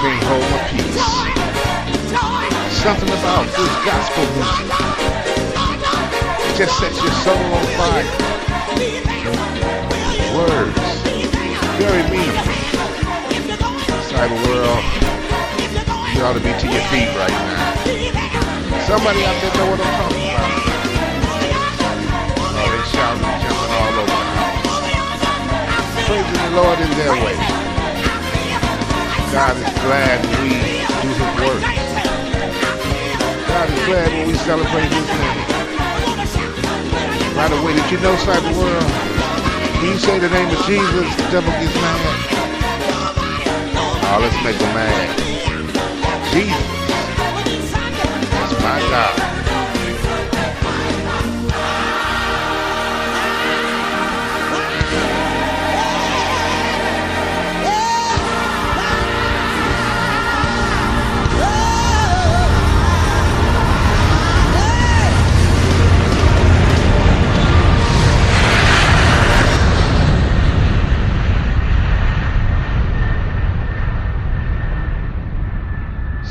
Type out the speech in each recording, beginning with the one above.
can't hold my peace. Something about this gospel music. It just sets your soul on fire. Words, very meaningful. Cyber world, you ought to be to your feet right now. Somebody out there know what I'm talking about. Oh, they shouting and jumping all over the house. Praising the Lord in their way. God is glad when we do His work. God is glad when we celebrate His name. By the way, did you know, Cyber World, when you say the name of Jesus, the devil gets mad? Oh, let's make him mad. Jesus. That's my God.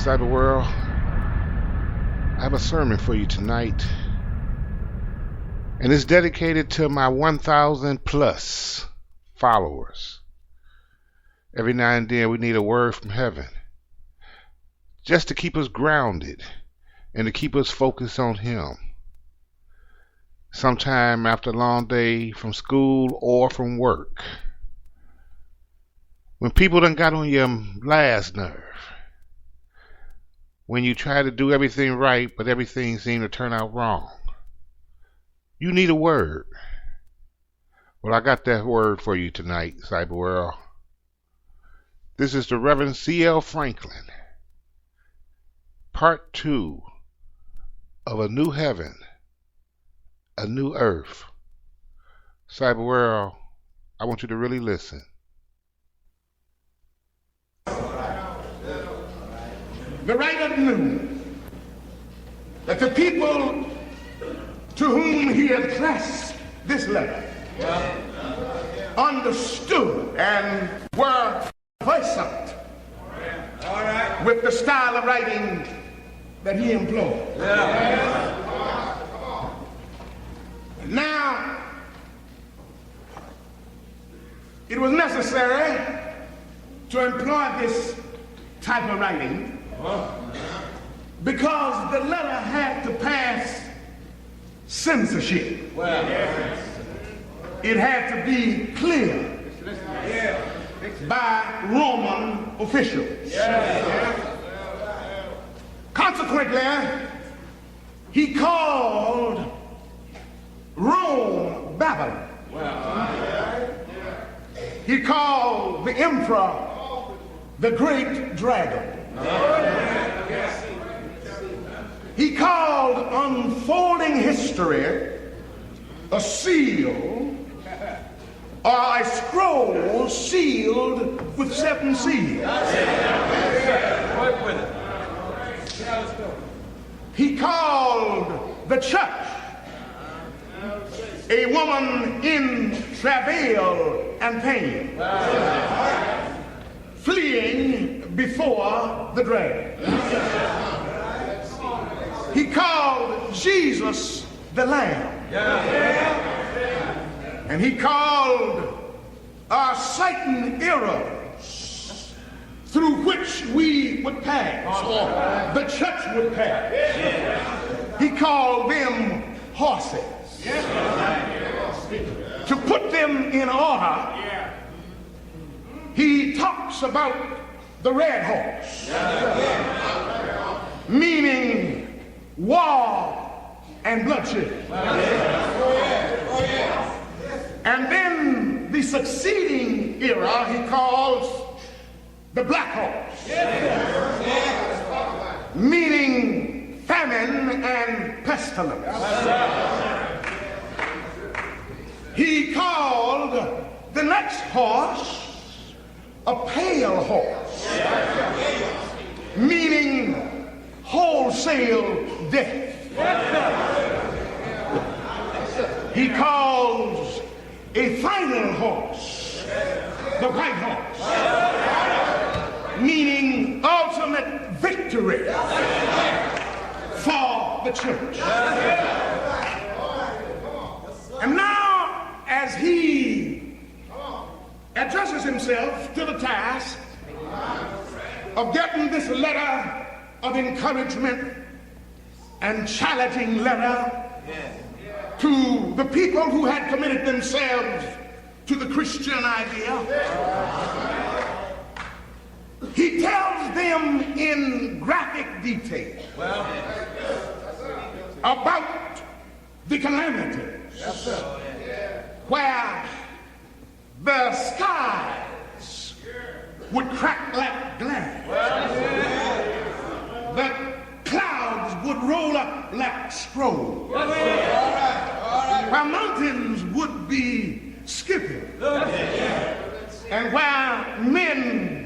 Cyber World, I have a sermon for you tonight, and it's dedicated to my 1,000 plus followers. Every now and then we need a word from heaven, just to keep us grounded and to keep us focused on Him. Sometime after a long day from school or from work, when people done got on your last nerve, when you try to do everything right, but everything seems to turn out wrong, you need a word. Well, I got that word for you tonight, Cyber World. This is the Reverend C.L. Franklin, part 2 of A New Heaven, A New Earth. Cyber World, I want you to really listen. The writer knew that the people to whom he addressed this letter understood and were conversant with the style of writing that he employed. Now, it was necessary to employ this type of writing because the letter had to pass censorship. It had to be cleared by Roman officials. Consequently, he called Rome Babylon. He called the emperor the Great Dragon. He called unfolding history a seal or a scroll sealed with 7 seals. He called the church a woman in travail and pain, fleeing before the dragon. He called Jesus the Lamb. And he called our Satan errors through which we would pass, or the church would pass. He called them horses. To put them in order, he talks about the red horse, meaning war and bloodshed. And then the succeeding era he calls the black horse, meaning famine and pestilence. He called the next horse a pale horse, meaning wholesale death. He calls a final horse the white horse, meaning victory for the church. And now, as he addresses himself to the task of getting this letter of encouragement and challenging letter to the people who had committed themselves to the Christian idea, he tells them in graphic detail about the calamities where the skies would crack like glass, the clouds would roll up like scrolls, where mountains would be skipping, and where men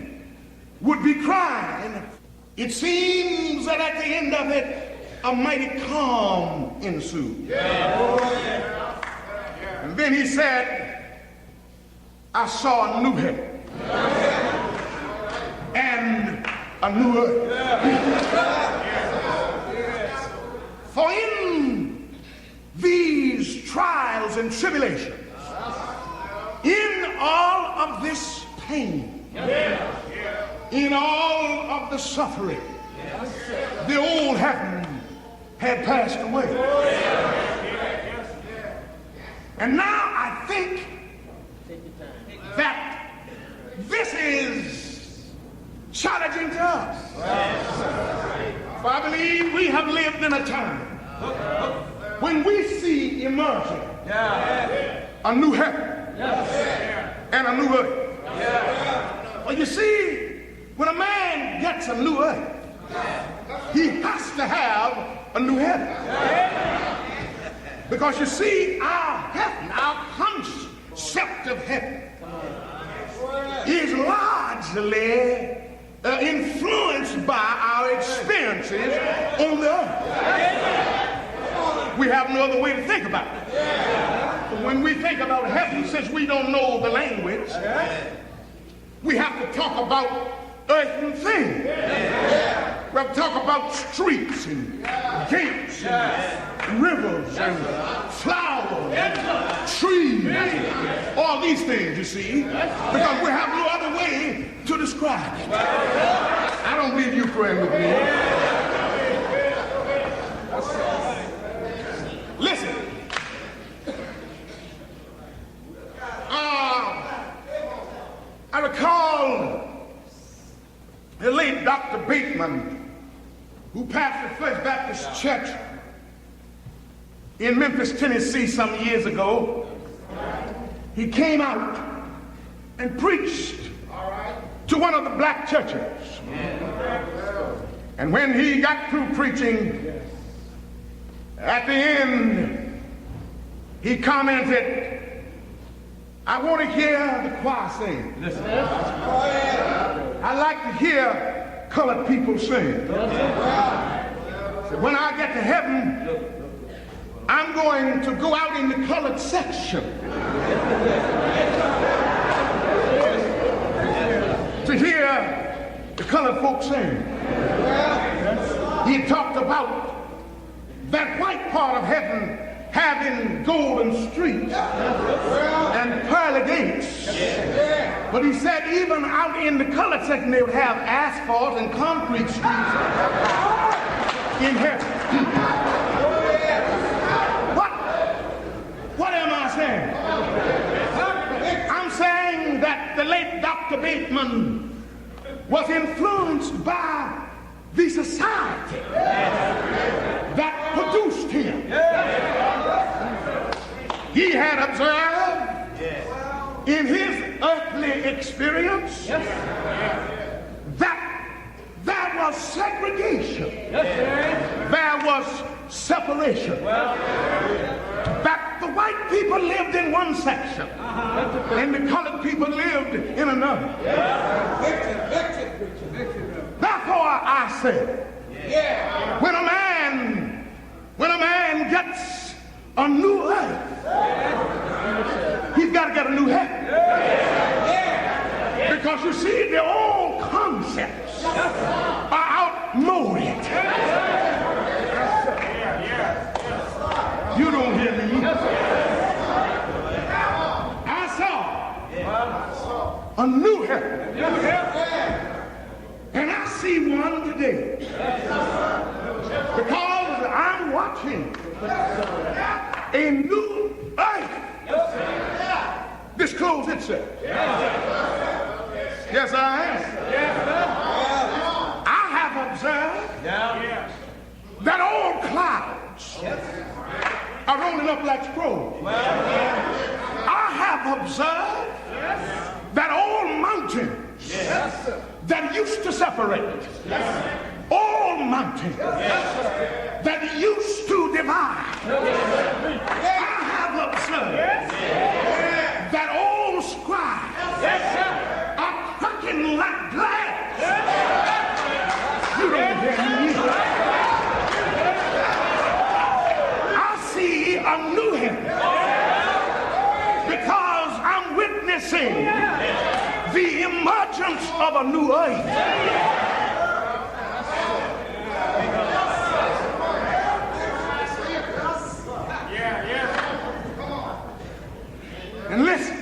would be crying. It seems that at the end of it, a mighty calm ensued. And then he said, I saw a new heaven and a new earth. For in these trials and tribulations, in all of this pain, in all of the suffering, the old heaven had passed away. And now I think that this is challenging to us. For I believe we have lived in a time when we see emerging a new heaven and a new earth. Well, you see, when a man gets a new earth, he has to have a new heaven. Because you see, our heaven, our concept of heaven, is largely influenced by our experiences on the earth. We have no other way to think about it. But when we think about heaven, since we don't know the language, we have to talk about earthly things. We have to talk about streets and gates and rivers and flowers and trees, all these things, you see, because we have no other way to describe it. I don't believe you praying with me. Listen. I recall the late Dr. Bateman, who pastored First Baptist Church in Memphis, Tennessee some years ago. He came out and preached to one of the black churches. And when he got through preaching, at the end, he commented, I want to hear the choir sing. I like to hear colored people sing. So when I get to heaven, I'm going to go out in the colored section to hear the colored folks sing. He talked about that white part of heaven having golden streets and pearly gates. But he said even out in the colored section they would have asphalt and concrete streets in heaven. What am I saying? I'm saying that the late Dr. Bateman was influenced by the society that produced him. He had observed in his earthly experience that there was segregation, there was separation, that the white people lived in one section and the colored people lived in another. Therefore I say, when a man gets a new earth, he's got to get a new heaven. Because you see, the old concepts are mold it. You don't hear me. I saw a new heaven. And I see one today. Because I'm watching a new earth disclose itself. Yes, I am. I have observed that all clouds are rolling up like scrolls. I have observed that all mountains that used to separate, all mountains that used to divide, I have observed that all scribes are cracking like glass. You don't hear me. I see a new heaven because I'm witnessing the emergence of a new earth. And listen,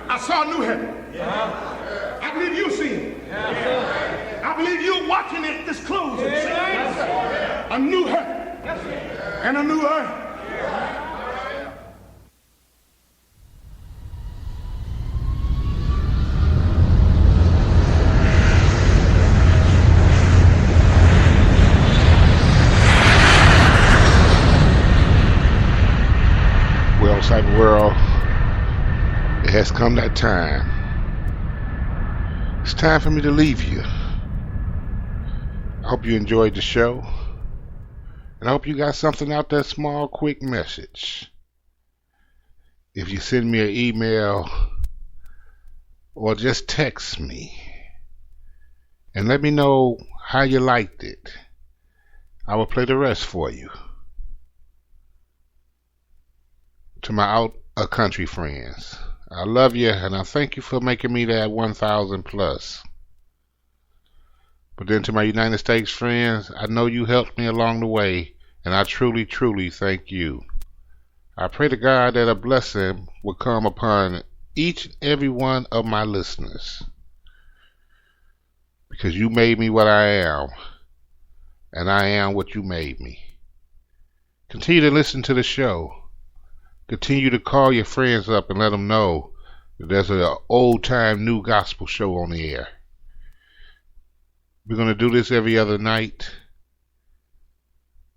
I saw a new heaven. I believe you see it. I believe you're watching it disclose itself. A new heaven and a new earth. Well, cyber world, it has come that time. It's time for me to leave you. I hope you enjoyed the show. And I hope you got something out that small, quick message. If you send me an email or just text me and let me know how you liked it, I will play the rest for you. To my out of country friends, I love you and I thank you for making me that 1,000 plus. But then to my United States friends, I know you helped me along the way and I truly, truly thank you. I pray to God that a blessing will come upon each and every one of my listeners, because you made me what I am and I am what you made me. Continue to listen to the show. Continue to call your friends up and let them know that there's an old-time new gospel show on the air. We're going to do this every other night.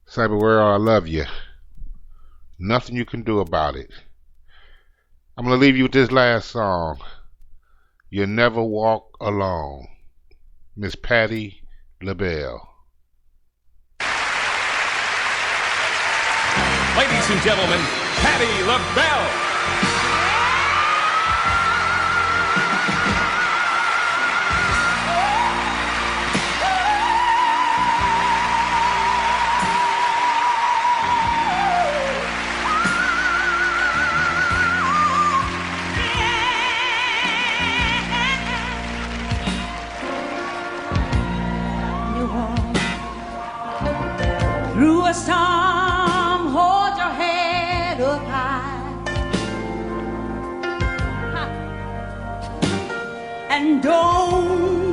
Cyber World, I love you. Nothing you can do about it. I'm going to leave you with this last song. You Never Walk Alone. Miss Patti LaBelle. Ladies and gentlemen, Patti LaBelle. Through a storm, hold your head up high, and don't